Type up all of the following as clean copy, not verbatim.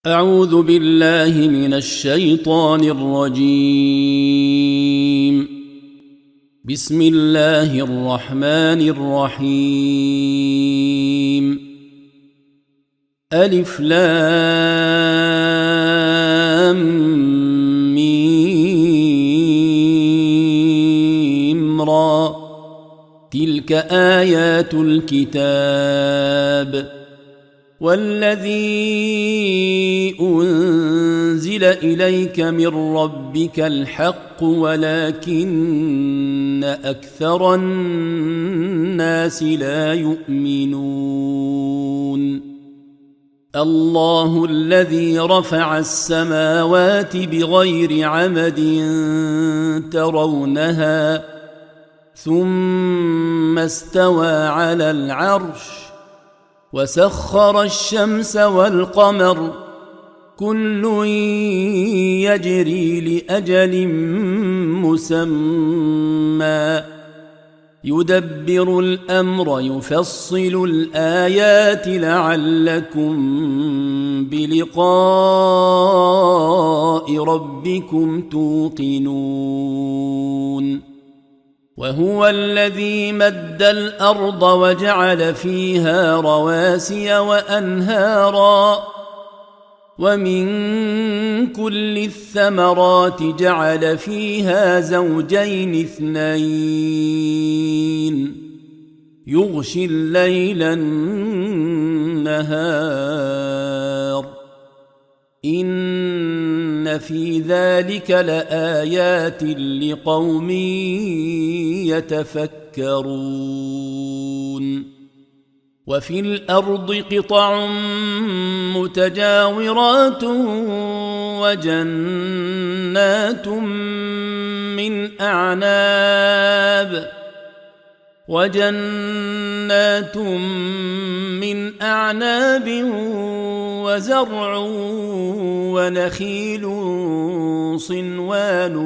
أعوذ بالله من الشيطان الرجيم. بسم الله الرحمن الرحيم. ألف لام ميم را، تلك آيات الكتاب والذي أنزل إليك من ربك الحق ولكن أكثر الناس لا يؤمنون. الله الذي رفع السماوات بغير عمد ترونها ثم استوى على العرش وسخر الشمس والقمر كل يجري لأجل مسمى يدبر الأمر يفصل الآيات لعلكم بلقاء ربكم توقنون. وهو الذي مد الأرض وجعل فيها رواسي وأنهارا ومن كل الثمرات جعل فيها زوجين اثنين يغشي الليل النهار إن في ذلك لآيات لقوم يتفكرون. وفي الأرض قطع متجاورات وجنات من أعناب وزرع ونخيل صنوان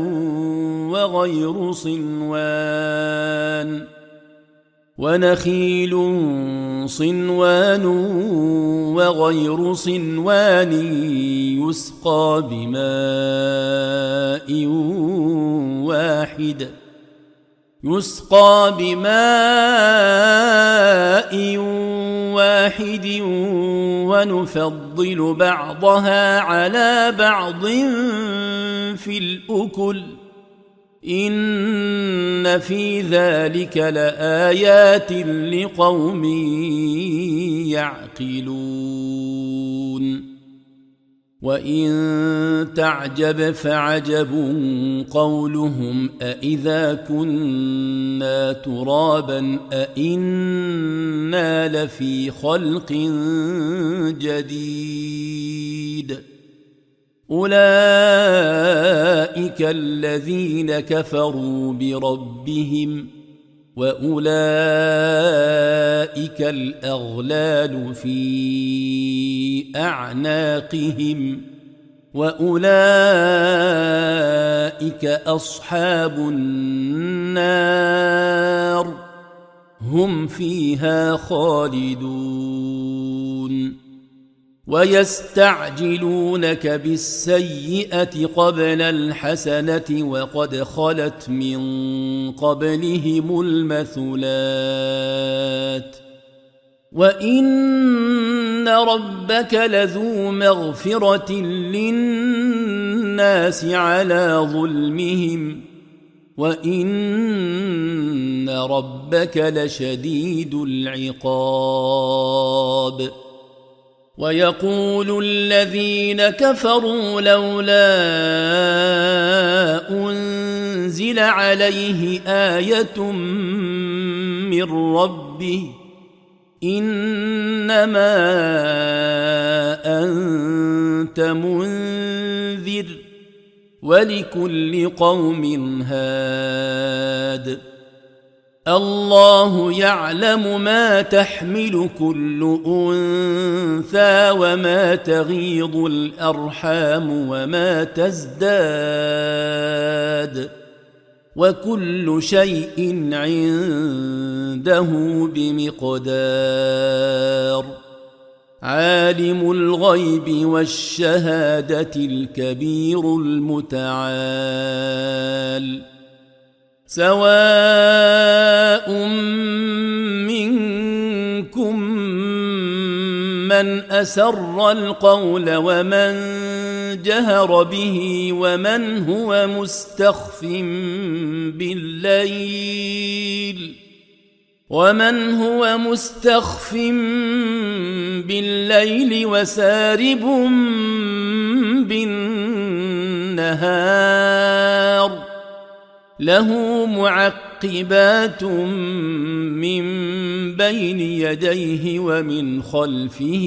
وغير صنوان يسقى بماء واحد ونفضل بعضها على بعض في الأكل إن في ذلك لآيات لقوم يعقلون. وإن تعجب فعجب قولهم أإذا كنا ترابا أإنا لفي خلق جديد أولئك الذين كفروا بربهم وأولئك الأغلال في أعناقهم وأولئك أصحاب النار هم فيها خالدون. ويستعجلونك بالسيئة قبل الحسنة وقد خلت من قبلهم المثلات وإن ربك لذو مغفرة للناس على ظلمهم وإن ربك لشديد العقاب. ويقول الذين كفروا لولا أنزل عليه آية من ربه إنما أنت منذر ولكل قوم هاد الله يعلم ما تحمل كل أنثى وما تغيض الأرحام وما تزداد وكل شيء عنده بمقدار عالم الغيب والشهادة الكبير المتعال سواء منكم من أسر القول ومن جهر به ومن هو مستخف بالليل وسارب بالنهار له معقبات من بين يديه ومن خلفه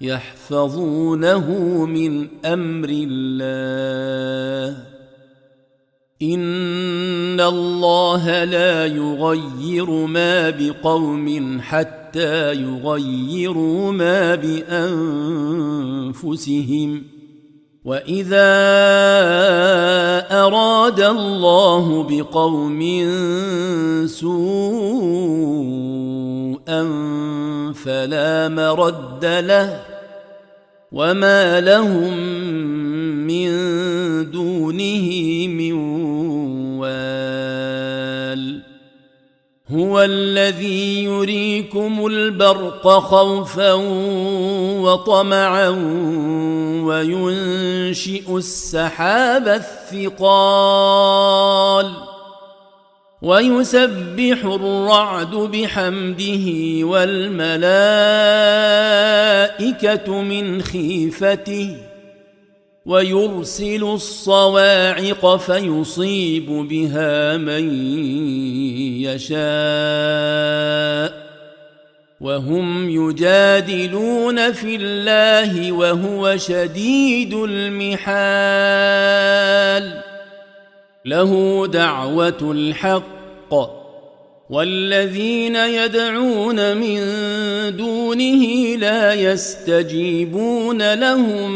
يحفظونه من أمر الله إن الله لا يغير ما بقوم حتى يغيروا ما بأنفسهم وإذا أراد الله بقوم سوءا فلا مرد له وما لهم من دونه من وال هو الذي يريكم البرق خوفا وطمعا وينشئ السحاب الثقال ويسبح الرعد بحمده والملائكة من خيفته ويرسل الصواعق فيصيب بها من يشاء وهم يجادلون في الله وهو شديد المحال له دعوة الحق والذين يدعون من دونه لا يستجيبون لهم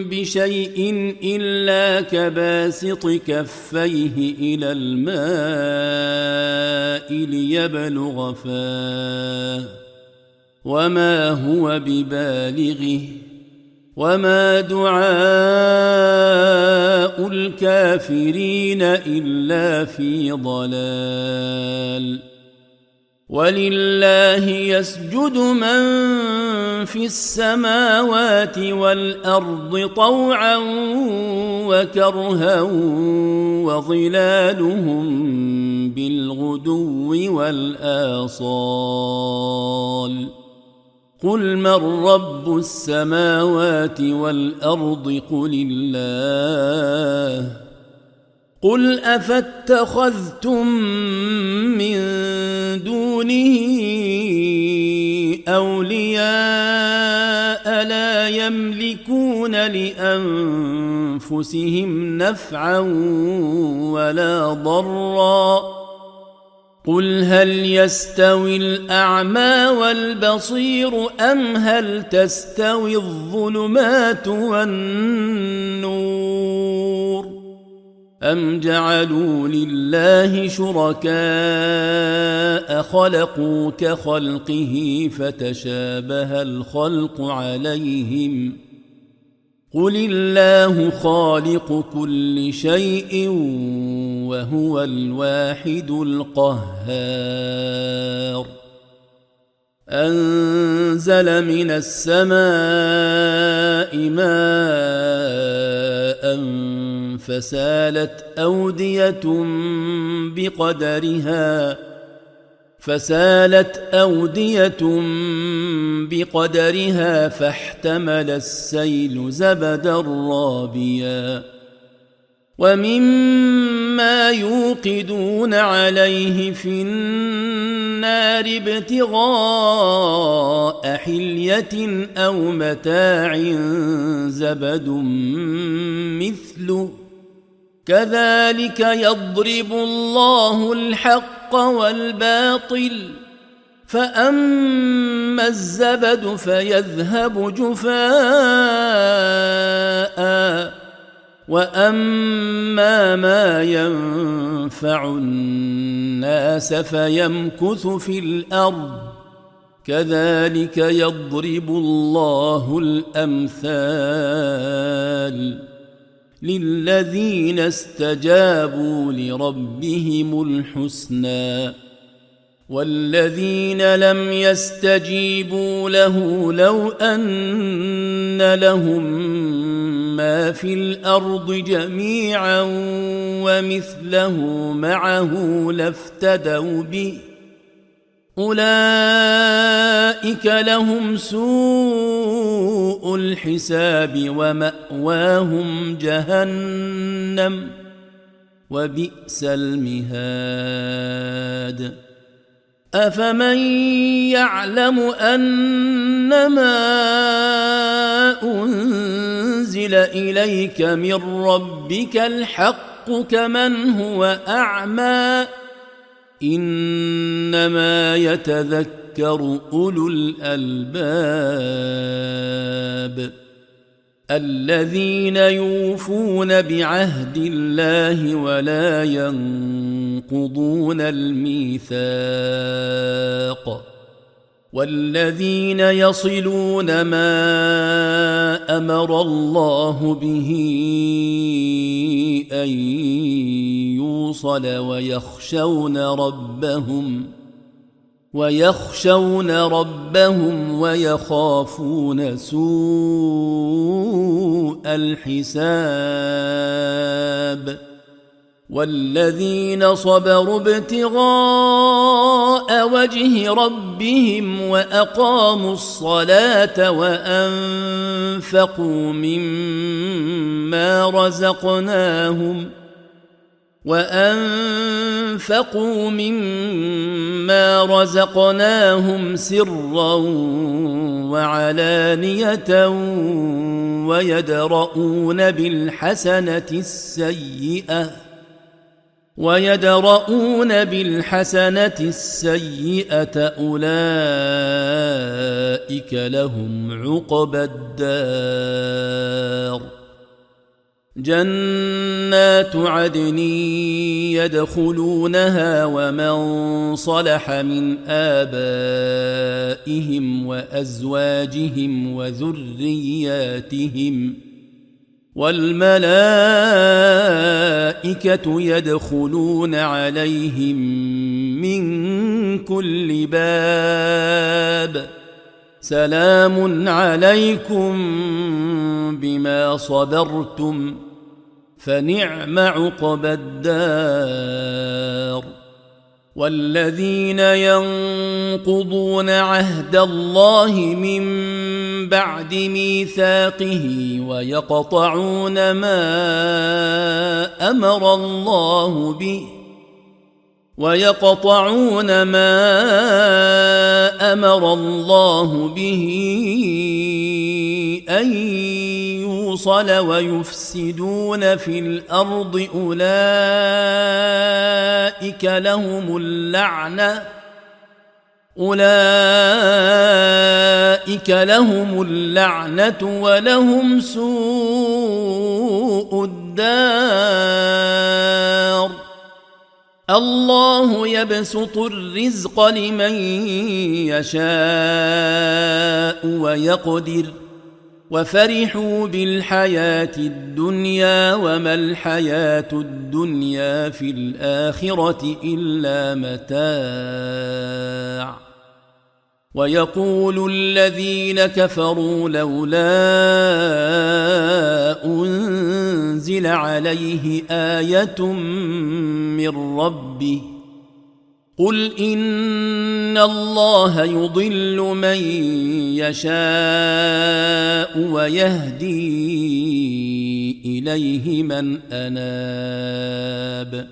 بشيء إلا كباسط كفيه إلى الماء ليبلغ فاه وما هو ببالغه وما دعاء الكافرين إلا في ضلال ولله يسجد من في السماوات والأرض طوعا وكرها وظلالهم بالغدو والآصال قل من رب السماوات والأرض قل الله قل أفاتخذتم من دونه أولياء لا يملكون لأنفسهم نفعا ولا ضرا قل هل يستوي الأعمى والبصير أم هل تستوي الظلمات والنور أم جعلوا لله شركاء خلقوا كخلقه فتشابه الخلق عليهم قل الله خالق كل شيء وهو الواحد القهار أنزل من السماء ماء فسالت أودية بقدرها فاحتمل السيل زبدا رابيا ومما يوقدون عليه في النار ابتغاء حلية أو متاع زبد مثله كذلك يضرب الله الحق والباطل فأما الزبد فيذهب جفاء وأما ما ينفع الناس فيمكث في الأرض كذلك يضرب الله الأمثال للذين استجابوا لربهم الحسنى والذين لم يستجيبوا له لو أن لهم ما في الأرض جميعا ومثله معه لافتدوا به أولئك لهم سوء الحساب ومأواهم جهنم وبئس المهاد أفمن يعلم أنما أنزل إليك من ربك الحق كمن هو أعمى إنما يتذكر أولو الألباب الذين يوفون بعهد الله ولا ينقضون الميثاق والذين يصلون ما أمر الله به أن يوصل ويخشون ربهم ويخافون سوء الحساب والذين صبروا ابتغاء وجه ربهم وأقاموا الصلاة وأنفقوا مما رزقناهم سرا وعلانية ويدرؤون بالحسنة السيئة أولئك لهم عقبى الدار جنات عدن يدخلونها ومن صلح من آبائهم وأزواجهم وذرياتهم والملائكة يدخلون عليهم من كل باب سلام عليكم بما صبرتم فنعم عقبى الدار والذين ينقضون عهد الله من بعد ميثاقه ويقطعون ما أمر الله به أن يوصل ويفسدون في الأرض أولئك لهم اللعنة ولهم سوء الدار الله يبسط الرزق لمن يشاء ويقدر وفرحوا بالحياة الدنيا وما الحياة الدنيا في الآخرة إلا متاع ويقول الذين كفروا لولا أنزل عليه آية من ربه قل إن الله يضل من يشاء ويهدي إليه من أناب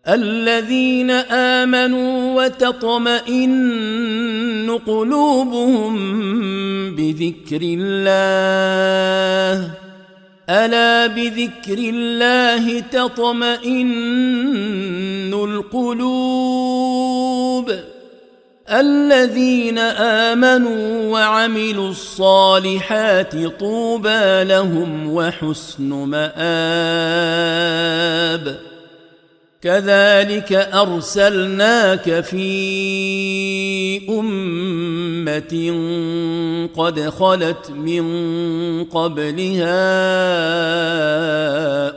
الذين آمنوا وتطمئن قلوبهم بذكر الله ألا بذكر الله تطمئن القلوب الذين آمنوا وعملوا الصالحات طوبى لهم وحسن مآب كذلك أرسلناك في أمة قد خلت من قبلها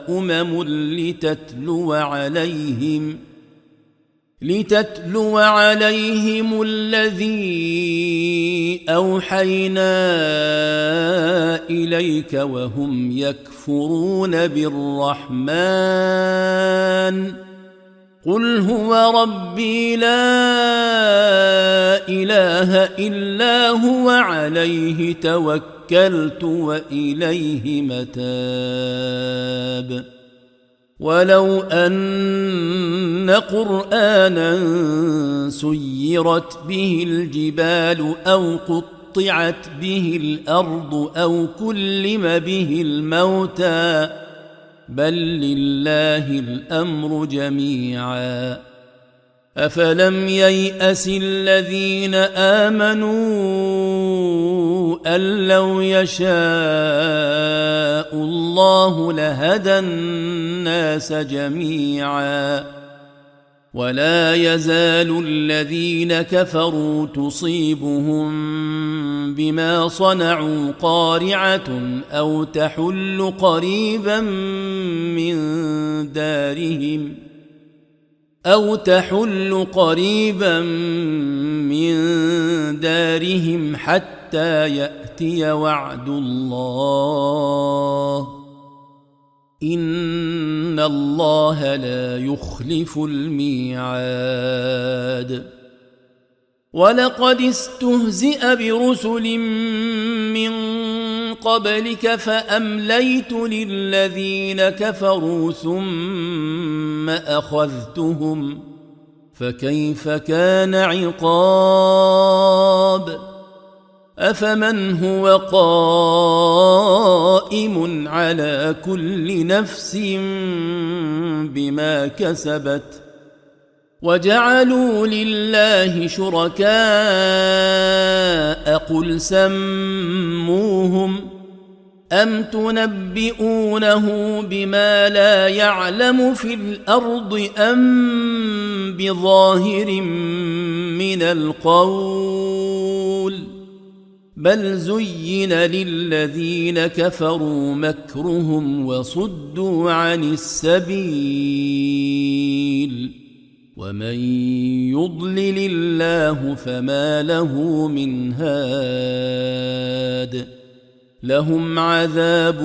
أمم لتتلو عليهم الذي أوحينا إليك وهم يكفرون بالرحمن قل هو ربي لا إله إلا هو عليه توكلت وإليه متاب ولو أن قرآنا سيرت به الجبال أو قطعت به الأرض أو كلم به الموتى بل لله الأمر جميعا أفلم ييأس الذين آمنوا أن لو يشاء الله لهدى الناس جميعا ولا يزال الذين كفروا تصيبهم بما صنعوا قارعة أو تحل قريبا من دارهم حتى يأتي وعد الله إن الله لا يخلف الميعاد ولقد استهزئ برسل من قبلك فأمليت للذين كفروا ثم أخذتهم فكيف كان عقاب أفمن هو قائم على كل نفس بما كسبت وجعلوا لله شركاء قل سموهم أم تنبئونه بما لا يعلم في الأرض أم بظاهر من القول بل زين للذين كفروا مكرهم وصدوا عن السبيل ومن يضلل الله فما له من هاد لهم عذاب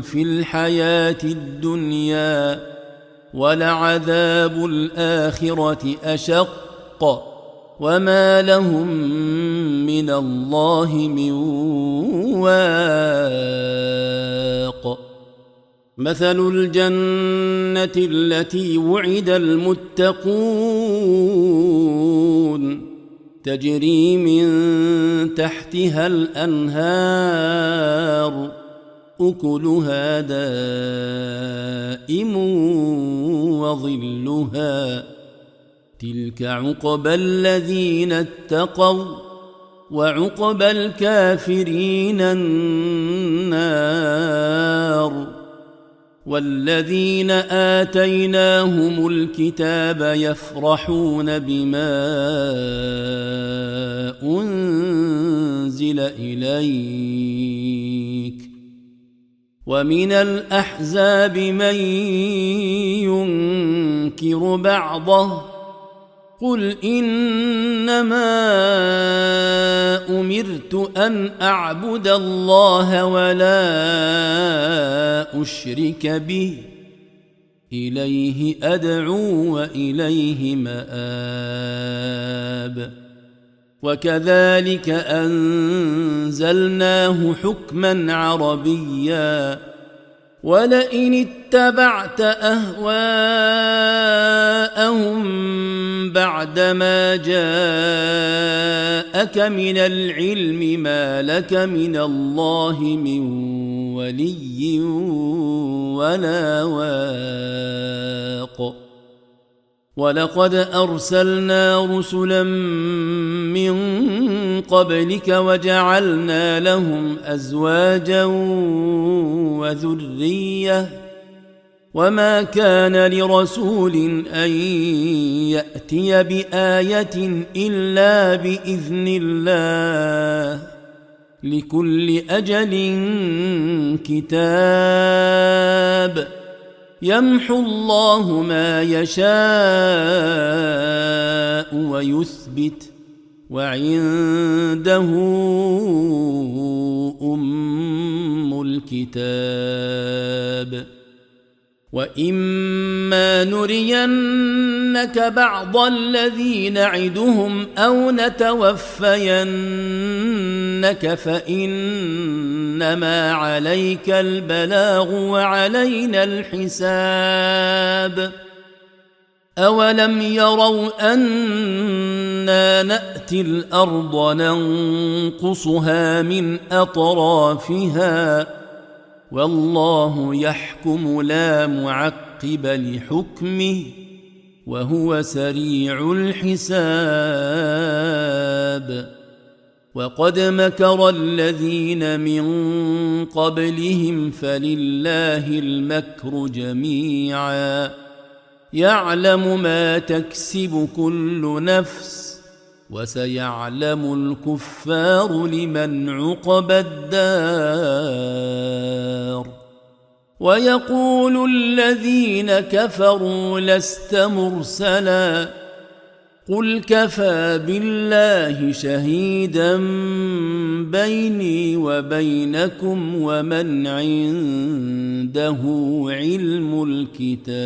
في الحياة الدنيا ولعذاب الآخرة أشق وما لهم من الله من واق مثل الجنة التي وعد المتقون تجري من تحتها الأنهار أكلها دائم وظلها تلك عقبى الذين اتقوا وعقبى الكافرين النار والذين آتيناهم الكتاب يفرحون بما أنزل إليك ومن الأحزاب من ينكر بعضه قل إنما أمرت أن أعبد الله ولا أشرك به إليه أدعو وإليه مآب وكذلك أنزلناه حكما عربيا ولئن اتبعت أهواءهم بعدما جاءك من العلم ما لك من الله من ولي ولا واق ولقد أرسلنا رسلا من قبلك وجعلنا لهم أزواجا وما كان لرسول أن يأتي بآية إلا بإذن الله لكل أجل كتاب يمحو الله ما يشاء ويثبت وعنده أم الكتاب وإما نرينك بعض الذي نعدهم أو نتوفينك فإنما عليك البلاغ وعلينا الحساب أولم يروا أنا نأتي الأرض ننقصها من أطرافها والله يحكم لا معقب لحكمه وهو سريع الحساب وقد مكر الذين من قبلهم فلله المكر جميعا يعلم ما تكسب كل نفس وسيعلم الكفار لمن عقبى الدار ويقول الذين كفروا لست مرسلا قل كفى بالله شهيدا بيني وبينكم ومن عنده علم الكتاب